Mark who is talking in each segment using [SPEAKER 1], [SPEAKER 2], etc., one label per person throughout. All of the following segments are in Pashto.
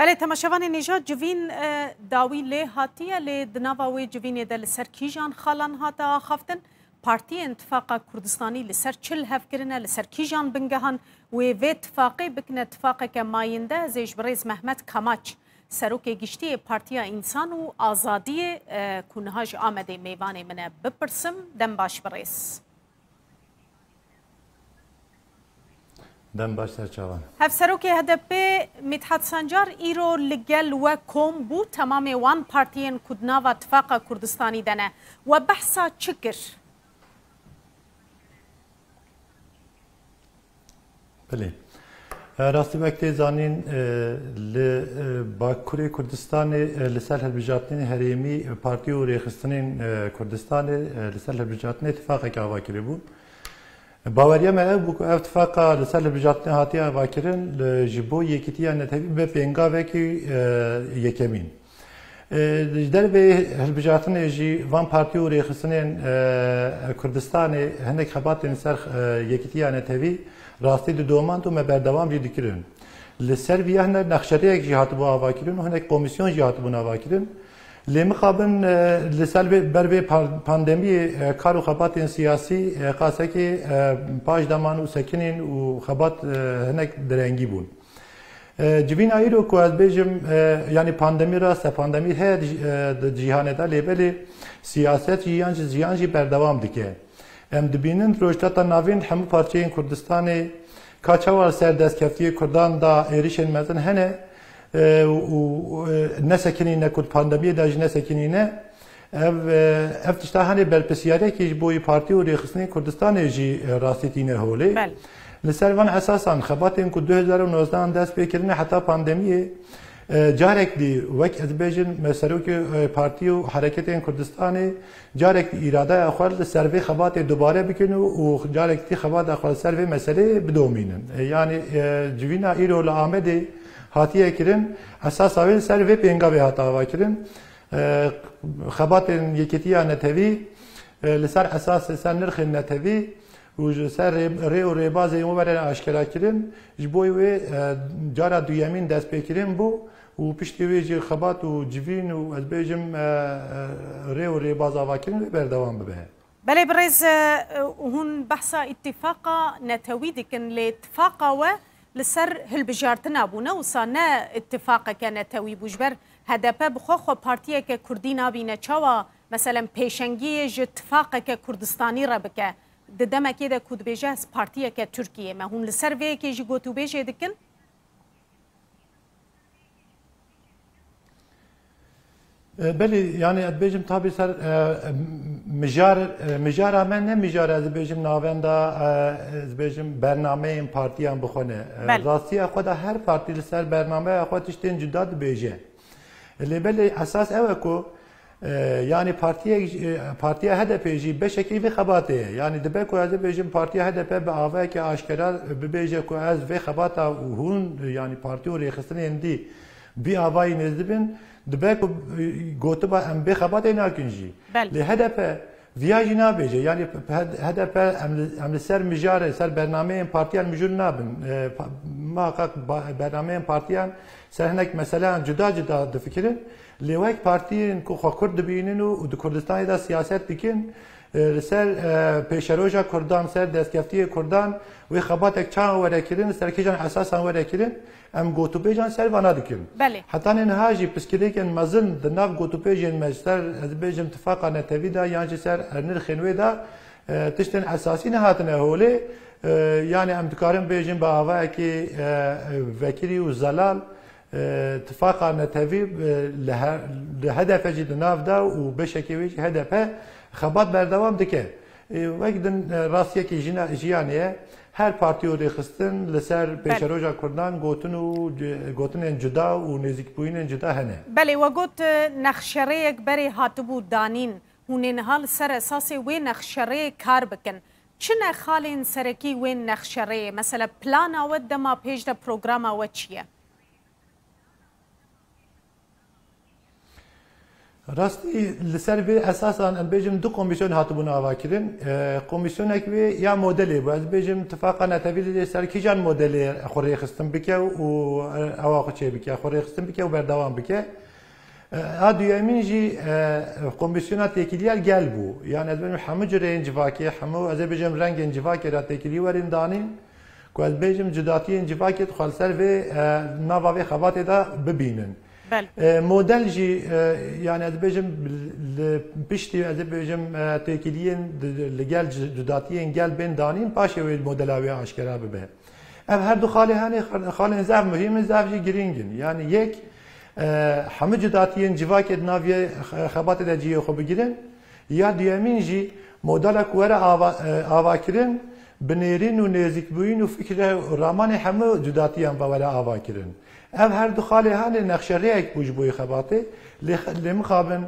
[SPEAKER 1] بله تماشاوان نژاد جوین داوی لی هاتیه لی دناوی جوین دل سر کیجان خالان هاتا خفتن پارتی اتفاق کردستانی لسر چل هفکرنه لسر کیجان بنگهان و اتفاقی بکن اتفاق که ماینده زیش بریز محمد کماچ سروک گشتی پارتی انسان و آزادی کنهاج آمده میوان منه بپرسم دم باش بریز
[SPEAKER 2] دم باش سرچاوان
[SPEAKER 1] هف سروک هدف مدحت سنجار ایرو لگل و کوم بو تمام وان پارتیین کدنا و اتفاق کردستانی دنه و بحثا چکر
[SPEAKER 2] بله راستی وقتی زانین باکوری کردستان لسال هلبجاتین هریمی پارتی و ریخستانین کردستان لسال هلبجاتین اتفاقی که آوا کری بود باوریم او که اتفاقا لسال هلبجاتین هاتی آوا کرن جبو یکیتی نتیجه به پنگا وکی یکمین در به هلبجاتین جی وان پارتی و ریخستانین کردستان هنگ خبات سر یکیتی نتیجه راستی دومان تو مبردوام جدی کردن. لسر ویاه نه نقشه‌ای یک جهات با آوا کردن و هنگ کمیسیون جهات با آوا کردن. لمخابن لسال بر به پاندمی کار و خبات سیاسی قاسه که پاش دمان و سکنین و خبات هنگ درنگی بود. جوین ایرو که از بیشم یعنی پاندمی راست پاندمی هر جهان داله ولی سیاست جیانجی بردوام دیگه. ام دبینن روشتا ناوین همه پارچه‌ین کردستانی کاچوار سر دستکفتی کردان دا ایریشن مزن هنه و نسکنی نکود پاندمی داج نسکنی نه اف تشتاهنی برپسیاره که بوی پارتی و ریخستنی کردستانی جی راستی تینه هولی لسر وان اساسا خباتین که 2019 دست بکرنه حتی پاندمی جارك دي وك ازبيجن مسروك بارتي وحركه كردستاني جارك اراده اخوال سيرفي خبات دوباره بكنو وجارك دي خبات اخوال سيرفي مساله بدومينن يعني جوينا ايرو لامدي هاتيه كرن اساس اول سيرفي بينغا هاتا واكرن خبات يكتيا نتوي لسر اساس سر نرخ نتوي وجسر ري وريباز يومبر اشكال كرن جبوي جارا دويامين دست بكرن بو و پشتی ویجی خبات و جوین و از بیجم ری و ری باز آواکرین بردوام ببه.
[SPEAKER 1] بله برز هون بحثا اتفاقا نتوی دکن لاتفاقا و لسر هلبجارتنا بونه و سانه اتفاقا که نتوی بوجبر هدپه بخو خو پارتیه که کردی نابینه چاوا مثلا پیشنگی ج اتفاقا که کردستانی را بکه ددمه که ده کود بیجه از پارتیه که ترکیه ما هون لسر وی که جی گوتو بیجه دکن
[SPEAKER 2] بله يعني ادبيجم تابي سر مجار من نه مجار ادبيجم ناوندا ادبيجم برنامه پارتيان بخونه راستی خود هر پارتی سر برنامه خود تشتين جدا دبيجه اللي بله اساس اوكو يعني پارتي هدف جي بشكل في خباته يعني دبكو ادبيجم پارتي هدف به اوه که اشکرا ببيجه کو از في خباته وهون يعني پارتي وريخستن دي بي اوای نزدبن دبکو گوتبا ام بخبات ناکنجی لهدف ویاجی نابیجه یعنی هدف ام سر مجاره سر برنامه پارتیان مجور نابن ما قاق برنامه پارتیان سر هناك مثلا جدا دفکرن لیوک پارتیان کو خورد بینن و کردستان دا سیاست دیکن سر پیشروجا کردان سر دستکفتی کردان و خباتک چان ورکرین سرکیجان اساسا ورکرین ام گوتوپیجان سر وانا دکن حتی نهاجی پسکلیکن مزن دناف گوتوپیجان مجتر از بیجم اتفاقا نتوی دا یعنی سر نرخنوی دا تشتن اساسی نهاتنه هولی یعنی ام دکارم بیجم با آوه که وکری و زلال اتفاقا نتوی لهدف جد ناف دا و بشکویج هدفه خبات بردوام دکه وقتی راستیه که جیانیه هر پارتی و ریخستن لسر پیشروجا کردان گوتن جدا و نزیک بوین جدا هنه
[SPEAKER 1] بله و گوت نخشره یک بری هاتبو دانین هونین حال سر اساسی وی نخشره کار بکن چه نخالین سرکی وی نخشره مثلا پلان آود دما پیش دا پروگرام آود چیه؟
[SPEAKER 2] راستی لسر وی اساسا ام بیجم دو کمیسیون هاتبون آوا کردن کمیسیونک وی یا مدلی بود از بیجم اتفاقا نتویل سر کی جان مدلی خوری خستم بکه و آوا چه بکه خوری خستم بکه و بردوام بکه ادیامین جی کمیسیونات تکیلیال گل بو یعنی از بیجم همه جرین جواکی همه از بیجم رنگ جواکی را تکیلی ورین دانین که از بیجم جداتی جواکی خالصر و نواوی خبات دا ببینن مدل جی يعني از بيجم بيشتي از بيجم تكيلين لجال جداتيين جال بين دانين باشي الموديل اوي اشكرا به اب هر دو خالي هاني خالي زاف مهم زاف جي جرينجن يعني يك همه جداتيين جواك ناوي خبات دا جي خو بگيرن يا ديامين جي موديل كوره اواكرن بنيرين و نزيك بوين و فكره رامان همه جداتيين باور اواكرن ev her du xalê hane nexşeriyek bû ji bo xebatê lê mixabin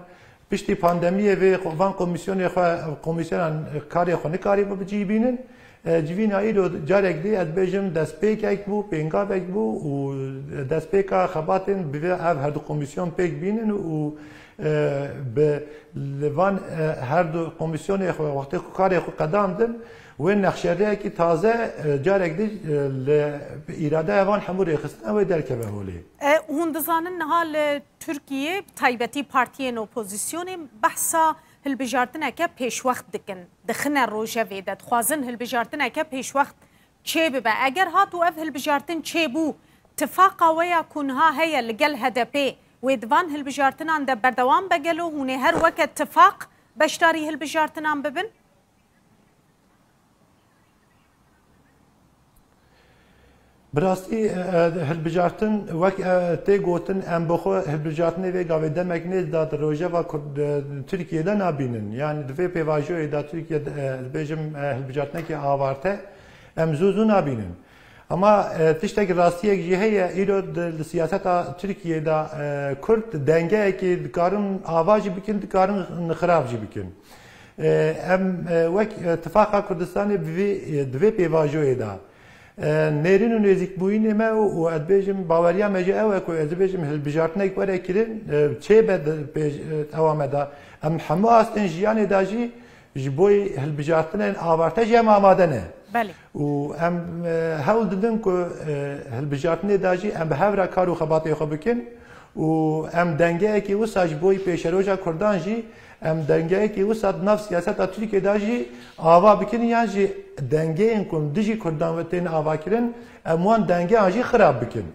[SPEAKER 2] piştî pandemiye vê van komisyonê xwe komisyonan karê xwe nikarî bicîbînin civîna îro carek dê ez bêjim destpêkek bû pêngavek bû û destpêka xebatên bi vê ev her du komisyon pêk bînin û bi li van her du komisyonê xwe wextê ku karê xwe qedam din وين نخشريه كي تازه جارك دي اراده وان حمور يخصنا و دركبه هولي
[SPEAKER 1] هون دزانن نهال تركيا تايبتي بارتيين اوبوزيسيون بحثا هالبجارتنا كا پیش وقت دكن دخنا روجا ويدت خوازن هالبجارتنا كا پیش وقت چه ببا اگر هاتو اف هالبجارتن چه بو اتفاقا ويا كونها هي لقل هدفي ويدوان هالبجارتنا عند بردوام بقلو هوني هر وقت اتفاق بشتاري هالبجارتنا ببن
[SPEAKER 2] براستی هلبجارتن وقت تی گوتن ام بخو هلبجارتن و گاوی دمک نیز داد روزه و ترکیه نبینن یعنی دوی پیواژوی دا ترکیه بیجم هلبجارتن کی آوارته ام زوزو نبینن اما تشتک راستیه جهه ایرو سیاست ترکیه دا کرد دنگه کی دکارن آواجی بکن دکارن خرابجی بکن ام وقت اتفاق کردستانی دوی پیواژوی دا نرین و نزیک بوین ما و ادبیجم باوریا مجه او کو ادبیجم هلبجارتنه یک وره کردن چه بد اوامده ام همه اصلا جیان داجی جبوی هلبجارتنه آورته جم آماده نه
[SPEAKER 1] بله
[SPEAKER 2] و ام هول دادن که هلبجارتنه داجی ام به هر کارو خباطی خو بکن و ام دنگه کی وساج بوی پیشروجا کردان جی ام دنگه کی وساد نفس سیاست ترکیه داجی آوا بکن یعنی دنگه این کن دیجی کردان و تین آوا کردن اموان دنگه آجی خراب بکن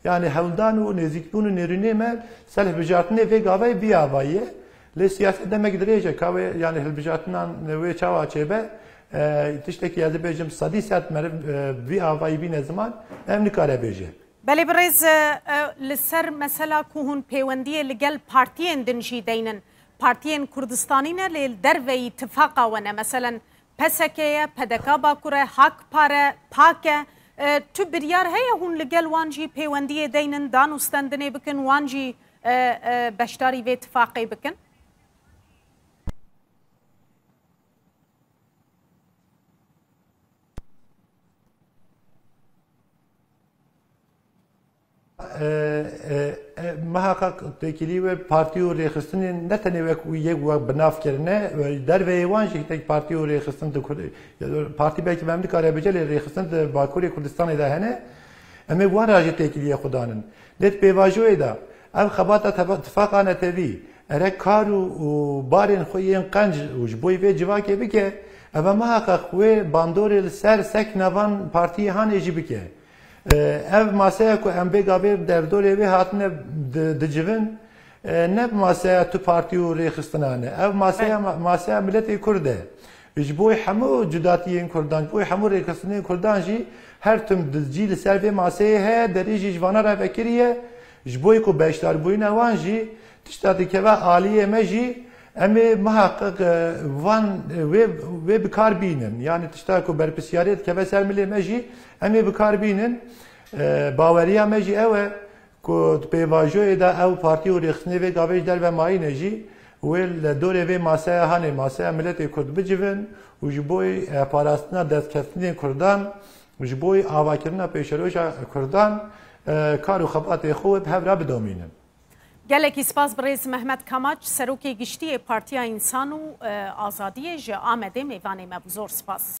[SPEAKER 2] یعنی هولدان و نزیکبون و نرینه من سلح بجارتنه و گاوی بی آوایه لی سیاست دمک دریجه که یعنی هلبجارتنان و چاوا چیبه تشتکی از بیجم صدی ساعت مرد بی آوایی بی نزمان ام نکاره بیجه
[SPEAKER 1] بله برز لسر مثلا کوهن پیوندی لگل پارتین دنجی دینن پارتین کردستانی نه لیل در و اتفاقا ونه مثلا پسکه پدکا باکوره حق پاره پاکه تو بریار هیا هون لگل وانجی پیوندی دینن دانوستندنه بکن وانجی بشتاری و اتفاقی بکن
[SPEAKER 2] محقق تکیلی و پارتی و ریخستن نتنه و یک وقت بناف کرده در ویوان شکل پارتی و ریخستن پارتی belki memli kare beceli ریخستن باکوری کردستان ده هنه اما وان راجع تکیلی خدانن لت بیواجوی دا ام خبات اتفاقا نتوی اره کارو و بارن خوین قنج وجبوی و جواکی بکه اما محقق و باندور سر سک نوان پارتی هانه جی بکه ev masaya ku em bêgavê devdorê wê hatine dicivin ne masaya tu partî û rêxistina ne ev masaya miletê Kurd e ji bo hemû cudatiyên Kurdan ji bo hemû rêxistinên Kurdan jî her tim cî li ser vê masayê heye derî jî ji vana re vekiriye ji bo ku beşdarbûyîna wan jî tişta dikeve aliyê me jî em ê muhaqqaq van wê bikar bînin yani tişta ku berpisyarê dikeve ser milê me jî em ê bikar bînin baweriya me jî ew e ku pêvajoyê de ew partî û rêxistinê vê gavê ji derve mayîne jî wê li dorê vê masaya hanê masaya miletê Kurd bicivin û ji bo parastina destketinên Kurdan ji bo avakirina pêşeroja Kurdan kar û xebatê xwe bi hev re bidomînin.
[SPEAKER 1] gelekî spas birêz Mehmet Kamaç serokê giştiyê Partiya İnsan û Azadiyê ji Amedê mêvanê me bû zor spas.